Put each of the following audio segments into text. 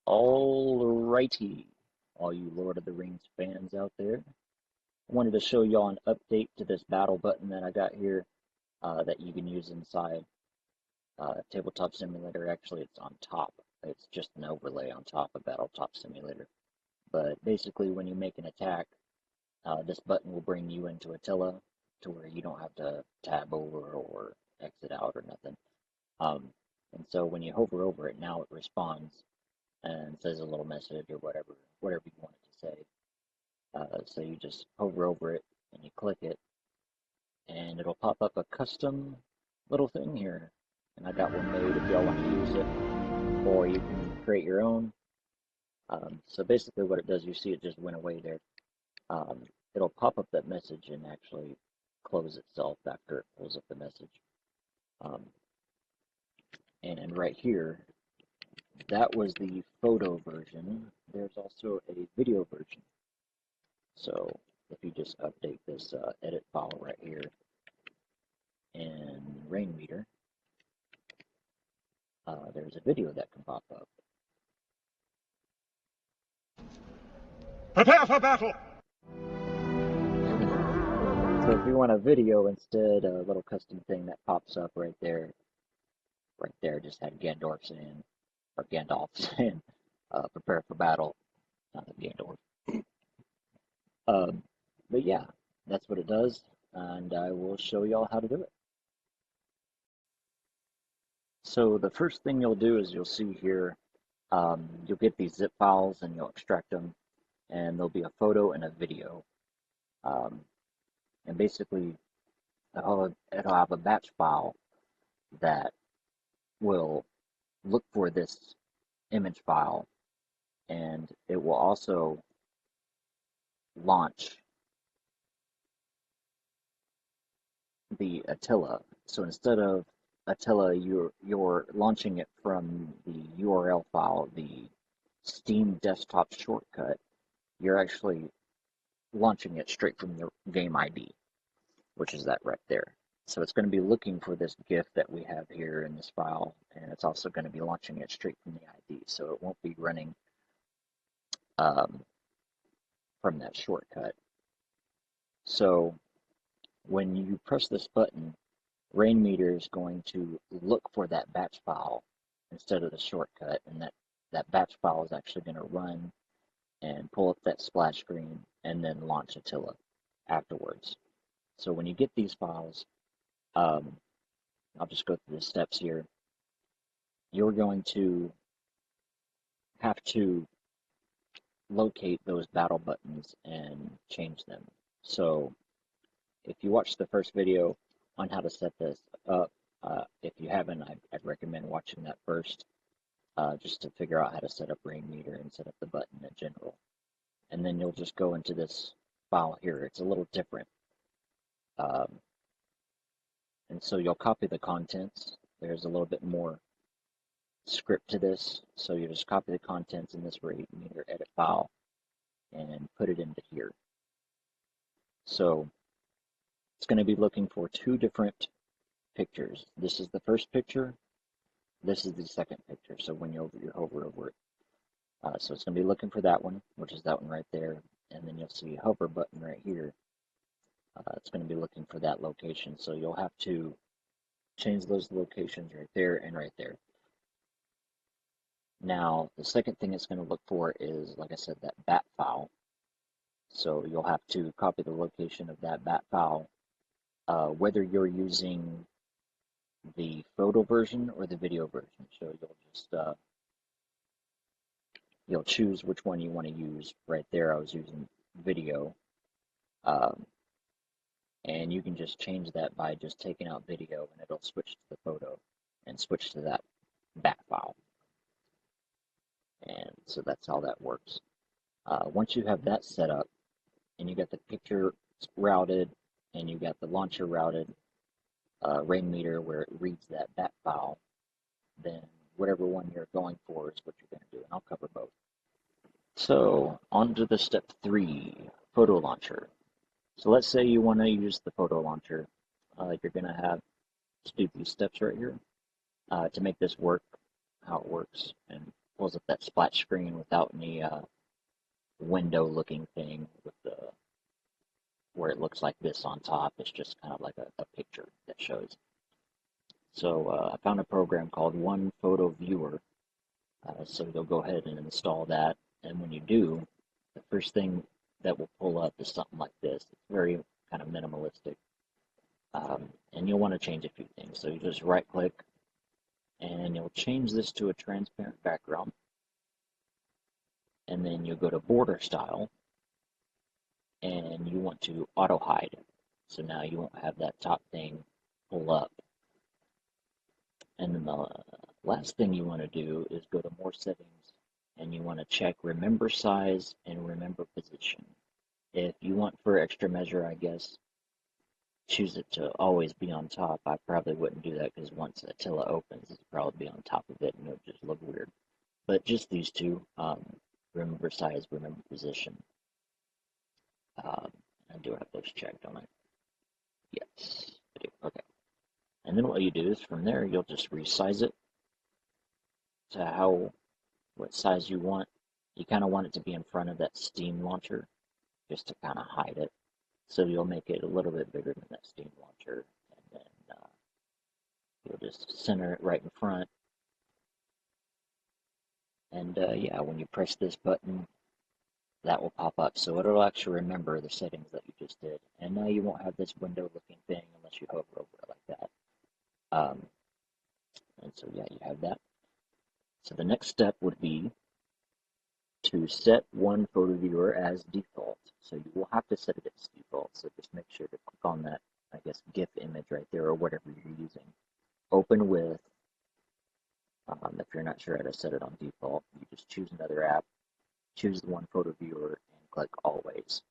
Alrighty, all you Lord of the Rings fans out there. I wanted to show y'all an update to this battle button that I got here that you can use inside Tabletop Simulator. Actually, it's on top. It's just an overlay on top of Battletop Simulator. But basically, when you make an attack, this button will bring you into Attila to where you don't have to tab over or exit out or nothing. And so when you hover over it, now it responds and says a little message or whatever you want it to say. So you just hover over it and you click it, and it'll pop up a custom little thing here. And I got one made if y'all want to use it, or you can create your own. So basically what it does, you see it just went away there. It'll pop up that message and actually close itself after it pulls up the message. And right here, that was the photo version. There's also a video version. So if you just update this edit file right here in Rainmeter, there's a video that can pop up. Prepare for battle! So if you want a video instead, a little custom thing that pops up right there just had Gandalf saying, prepare for battle, not Gandalf. But yeah, that's what it does, and I will show y'all how to do it. So the first thing you'll do is you'll see here, you'll get these zip files and you'll extract them, and there'll be a photo and a video. And basically, it'll have a batch file that will look for this image file, and it will also launch the Attila. So instead of Attila, you're launching it from the URL file, the Steam desktop shortcut. You're actually launching it straight from the game ID, which is that right there. So it's going to be looking for this GIF that we have here in this file, and it's also going to be launching it straight from the ID, so it won't be running from that shortcut. So when you press this button, Rainmeter is going to look for that batch file instead of the shortcut, and that batch file is actually going to run and pull up that splash screen and then launch Attila afterwards. So when you get these files, I'll just go through the steps here. You're going to have to locate those battle buttons and change them. So if you watched the first video on how to set this up, if you haven't, I'd recommend watching that first, just to figure out how to set up Rainmeter and set up the button in general. And then you'll just go into this file here. It's a little different. And so you'll copy the contents. There's a little bit more script to this. So you just copy the contents in this Rainmeter edit file and put it into here. So it's going to be looking for two different pictures. This is the first picture. This is the second picture. So when you hover over it. So it's going to be looking for that one, which is that one right there. And then you'll see a hover button right here. It's going to be looking for that location. So you'll have to change those locations right there and right there. Now, the second thing it's going to look for is, like I said, that bat file. So you'll have to copy the location of that bat file, whether you're using the photo version or the video version. So you'll just you'll choose which one you want to use. Right there, I was using video. And you can just change that by just taking out video, and it'll switch to the photo and switch to that bat file. And so that's how that works. Once you have that set up, and you got the picture routed, and you got the launcher routed, Rainmeter where it reads that bat file, then whatever one you're going for is what you're going to do, and I'll cover both. So on to the step 3, photo launcher. So let's say you want to use the photo launcher. You're going to have to do these steps right here to make this work, how it works, and pulls up that splash screen without any window looking thing with the where it looks like this on top. It's just kind of like a picture that shows. So I found a program called One Photo Viewer. So you'll go ahead and install that. And when you do, the first thing that will pull up is something like this. It's very kind of minimalistic. And you'll want to change a few things. So you just right click and you'll change this to a transparent background. And then you'll go to border style and you want to auto hide. So now you won't have that top thing pull up. And then the last thing you want to do is go to more settings and you want to check remember size and remember position. If you want for extra measure, I guess, choose it to always be on top. I probably wouldn't do that because once Attila opens, it'll probably be on top of it and it'll just look weird. But just these two, remember size, remember position. I do have those checked, don't I? Yes, I do. Okay. And then what you do is from there, you'll just resize it to what size you want. You kind of want it to be in front of that Steam launcher just to kind of hide it. So you'll make it a little bit bigger than that Steam launcher, and then you'll just center it right in front. And yeah, when you press this button, that will pop up. So it'll actually remember the settings that you just did. And now you won't have this window looking thing unless you hover over it like that. And so yeah, you have that. So the next step would be to set One Photo Viewer as default. So you will have to set it as default. So just make sure to click on that, I guess, GIF image right there or whatever you're using. Open with, if you're not sure how to set it on default, you just choose another app, choose the One Photo Viewer, and click Always.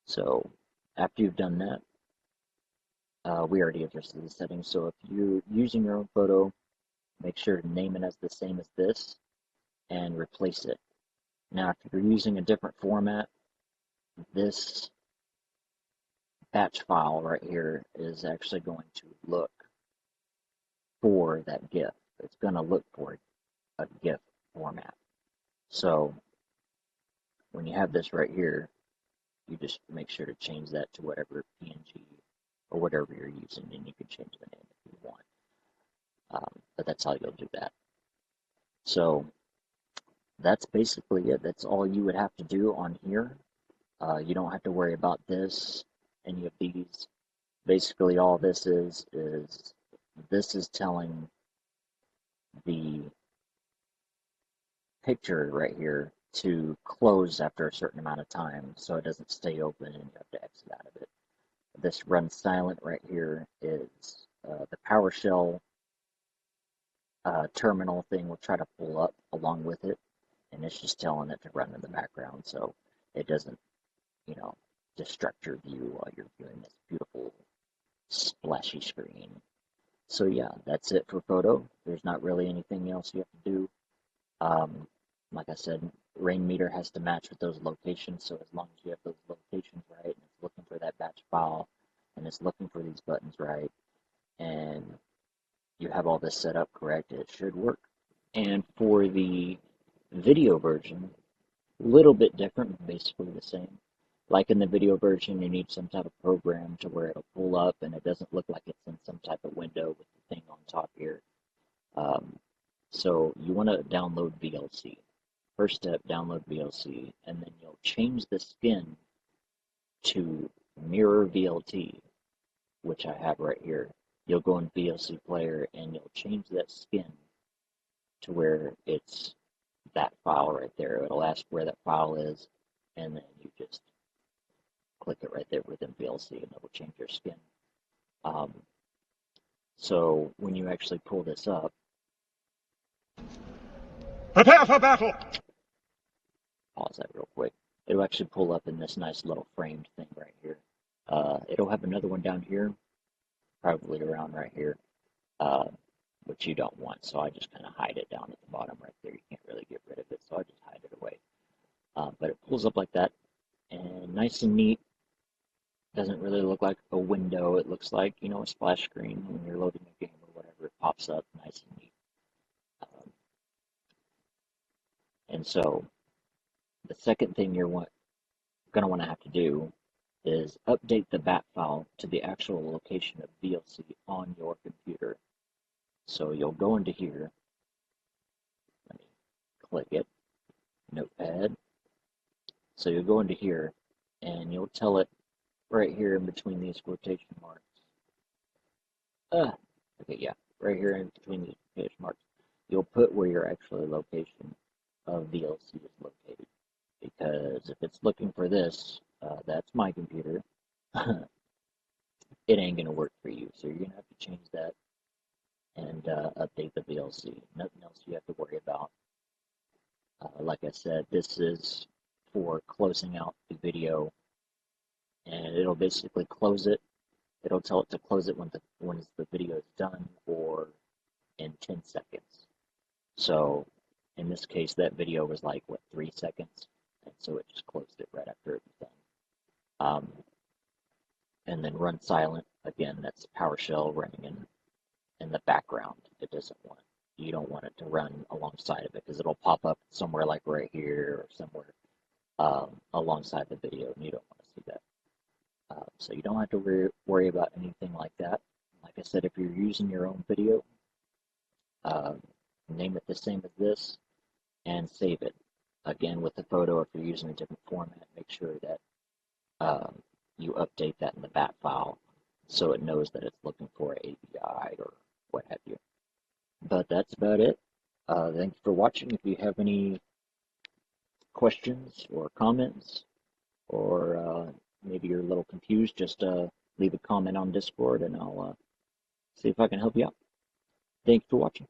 So after you've done that, we already adjusted the settings. So if you're using your own photo, make sure to name it as the same as this and replace it. Now, if you're using a different format, this batch file right here is actually going to look for that GIF. It's going to look for a GIF format. So when you have this right here, you just make sure to change that to whatever PNG or whatever you're using, and you can change the name if you want. But that's how you'll do that. So that's basically it. That's all you would have to do on here. You don't have to worry about this, any of these. Basically, all this is telling the picture right here to close after a certain amount of time so it doesn't stay open and you have to exit out of it. This run silent right here is the PowerShell terminal thing will try to pull up along with it, and it's just telling it to run in the background so it doesn't, distract your view while you're viewing this beautiful splashy screen. So yeah, that's it for photo. There's not really anything else you have to do. Like I said, rain meter has to match with those locations, so as long as you have those locations right, and it's looking for that batch file, and it's looking for these buttons right, and you have all this set up correct, it should work. And for the video version, a little bit different, basically the same. Like in the video version, you need some type of program to where it'll pull up and it doesn't look like it's in some type of window with the thing on top here. So you want to download VLC. First step, download VLC, and then you'll change the skin to mirror VLT, which I have right here. You'll go in VLC player and you'll change that skin to where it's that file right there. It'll ask where that file is, and then you just click it right there within VLC and it will change your skin. So when you actually pull this up, prepare for battle! Pause that real quick. It'll actually pull up in this nice little framed thing right here. It'll have another one down here, probably around right here, which you don't want. So I just kind of hide it down at the bottom right there. You can't really get rid of it, so I just hide it away. But it pulls up like that, and nice and neat. Doesn't really look like a window. It looks like, a splash screen when you're loading a game or whatever. It pops up nice and neat. And so the second thing you're going to want to have to do is update the bat file to the actual location of VLC on your computer. So you'll go into here, let me click it, Notepad. So you'll go into here and you'll tell it right here in between these quotation marks. Okay, yeah, right here in between these quotation marks. You'll put where your actual location of VLC is located. Because if it's looking for this, that's my computer, it ain't going to work for you. So you're going to have to change that and update the VLC. Nothing else you have to worry about. Like I said, this is for closing out the video, and it'll basically close it. It'll tell it to close it when the video is done or in 10 seconds. So in this case, that video was like, what, 3 seconds? And so it just closed it right after it was done. And then run silent. Again, that's PowerShell running in the background. You don't want it to run alongside of it because it'll pop up somewhere like right here or somewhere alongside the video, and you don't want to see that. So you don't have to worry about anything like that. Like I said, if you're using your own video, uh, name it the same as this and save it. Again, with the photo, if you're using a different format, make sure that you update that in the bat file so it knows that it's looking for an API or what have you. But that's about it. Thanks for watching. If you have any questions or comments, or maybe you're a little confused, just leave a comment on Discord and I'll see if I can help you out. Thanks for watching.